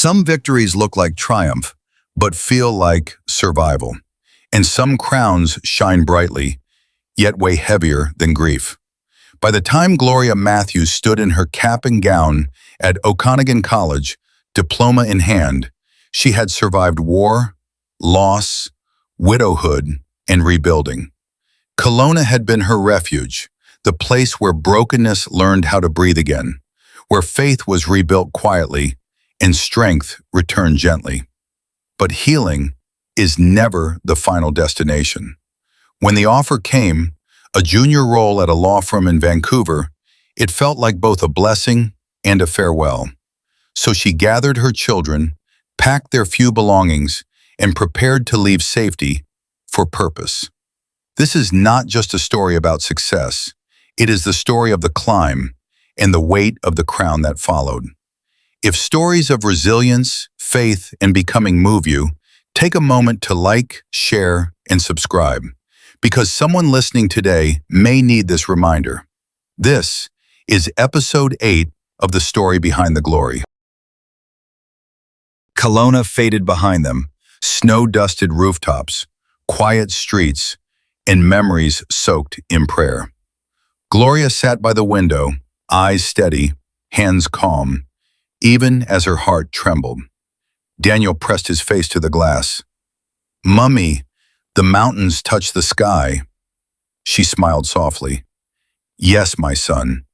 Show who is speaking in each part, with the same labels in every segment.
Speaker 1: Some victories look like triumph, but feel like survival. And some crowns shine brightly, yet weigh heavier than grief. By the time Gloria Matthews stood in her cap and gown at Okanagan College, diploma in hand, she had survived war, loss, widowhood, and rebuilding. Kelowna had been her refuge, the place where brokenness learned how to breathe again, where faith was rebuilt quietly and strength returned gently. But healing is never the final destination. When the offer came, a junior role at a law firm in Vancouver, it felt like both a blessing and a farewell. So she gathered her children, packed their few belongings, and prepared to leave safety for purpose. This is not just a story about success. It is the story of the climb and the weight of the crown that followed. If stories of resilience, faith, and becoming move you, take a moment to like, share, and subscribe, because someone listening today may need this reminder. This is episode 8 of The Story Behind the Glory. Kelowna faded behind them, snow-dusted rooftops, quiet streets, and memories soaked in prayer. Gloria sat by the window, eyes steady, hands calm, even as her heart trembled. Daniel pressed his face to the glass. "Mummy, the mountains touch the sky." She smiled softly. "Yes, my son.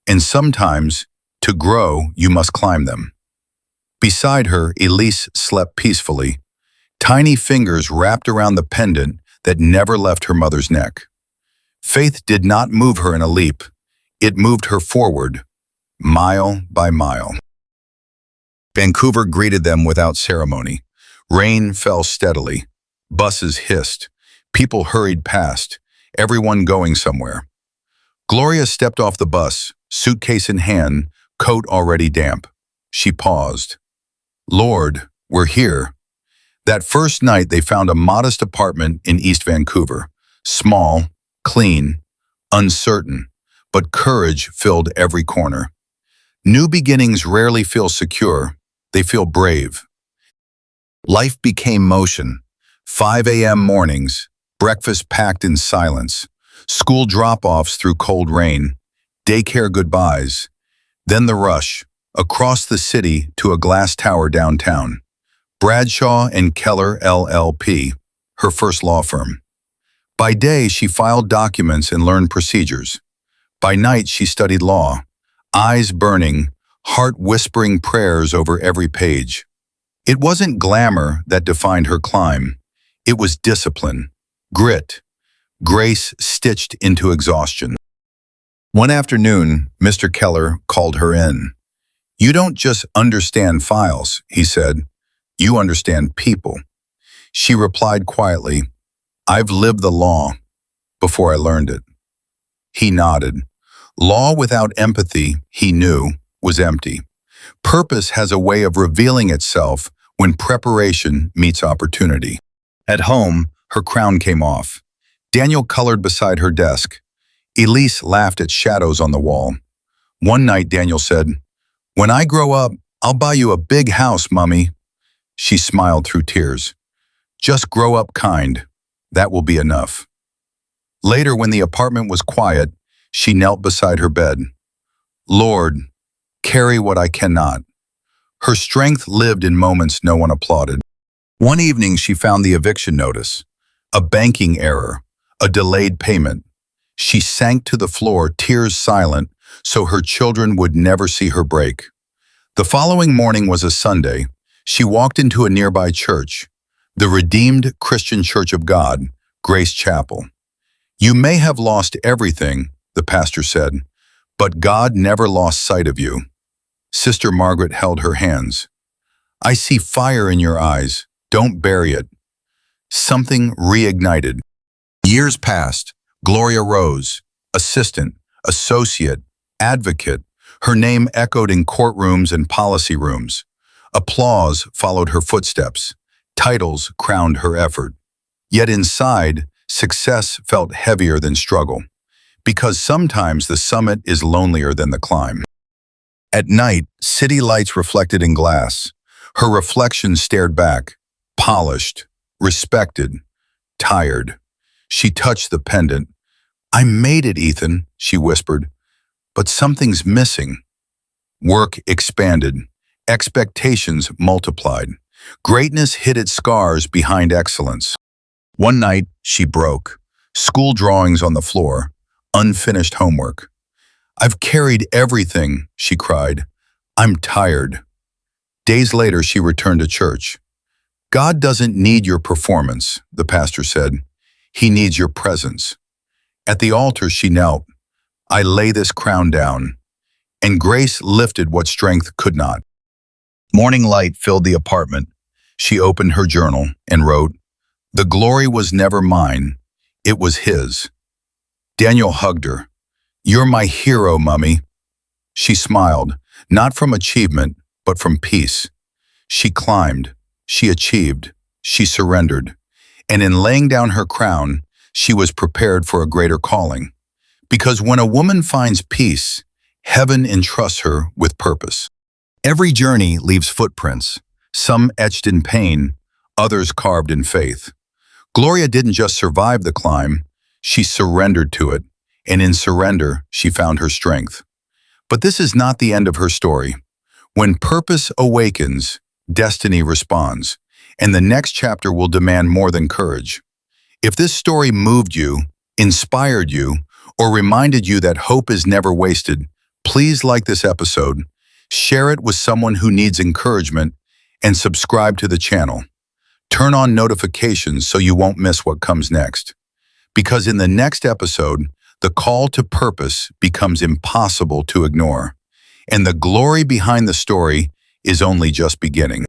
Speaker 1: And sometimes, to grow, you must climb them." Beside her, Elise slept peacefully, tiny fingers wrapped around the pendant that never left her mother's neck. Faith did not move her in a leap. It moved her forward, mile by mile. Vancouver greeted them without ceremony. Rain fell steadily. Buses hissed. People hurried past, everyone going somewhere. Gloria stepped off the bus, suitcase in hand, coat already damp. She paused. "Lord, we're here." That first night, they found a modest apartment in East Vancouver. Small, clean, uncertain, but courage filled every corner. New beginnings rarely feel secure. They feel brave. Life became motion. 5 a.m. mornings, breakfast packed in silence, school drop-offs through cold rain, daycare goodbyes, then the rush, across the city to a glass tower downtown. Bradshaw and Keller LLP, her first law firm. By day, she filed documents and learned procedures. By night, she studied law, eyes burning, heart whispering prayers over every page. It wasn't glamour that defined her climb. It was discipline, grit, grace stitched into exhaustion. One afternoon, Mr. Keller called her in. "You don't just understand files," he said. "You understand people." She replied quietly, "I've lived the law before I learned it." He nodded. Law without empathy, he knew, was empty. Purpose has a way of revealing itself when preparation meets opportunity. At home, her crown came off. Daniel colored beside her desk. Elise laughed at shadows on the wall. One night, Daniel said, "When I grow up, I'll buy you a big house, Mummy." She smiled through tears. "Just grow up kind. That will be enough." Later, when the apartment was quiet, she knelt beside her bed. "Lord, carry what I cannot." Her strength lived in moments no one applauded. One evening, she found the eviction notice, a banking error, a delayed payment. She sank to the floor, tears silent, so her children would never see her break. The following morning was a Sunday. She walked into a nearby church, the Redeemed Christian Church of God, Grace Chapel. "You may have lost everything," the pastor said, "but God never lost sight of you." Sister Margaret held her hands. "I see fire in your eyes. Don't bury it." Something reignited. Years passed. Gloria rose, assistant, associate, advocate. Her name echoed in courtrooms and policy rooms. Applause followed her footsteps. Titles crowned her effort. Yet inside, success felt heavier than struggle. Because sometimes the summit is lonelier than the climb. At night, city lights reflected in glass. Her reflection stared back, polished, respected, tired. She touched the pendant. "I made it, Ethan," she whispered, "but something's missing." Work expanded. Expectations multiplied. Greatness hid its scars behind excellence. One night, she broke. School drawings on the floor. Unfinished homework. "I've carried everything," she cried. "I'm tired." Days later, she returned to church. "God doesn't need your performance," the pastor said. "He needs your presence." At the altar, she knelt. "I lay this crown down." And grace lifted what strength could not. Morning light filled the apartment. She opened her journal and wrote, "The glory was never mine, it was his." Daniel hugged her. "You're my hero, Mummy." She smiled, not from achievement, but from peace. She climbed, she achieved, she surrendered. And in laying down her crown, she was prepared for a greater calling. Because when a woman finds peace, heaven entrusts her with purpose. Every journey leaves footprints, some etched in pain, others carved in faith. Gloria didn't just survive the climb, she surrendered to it, and in surrender, she found her strength. But this is not the end of her story. When purpose awakens, destiny responds, and the next chapter will demand more than courage. If this story moved you, inspired you, or reminded you that hope is never wasted, please like this episode, share it with someone who needs encouragement, and subscribe to the channel. Turn on notifications so you won't miss what comes next. Because in the next episode, the call to purpose becomes impossible to ignore, and the glory behind the story is only just beginning.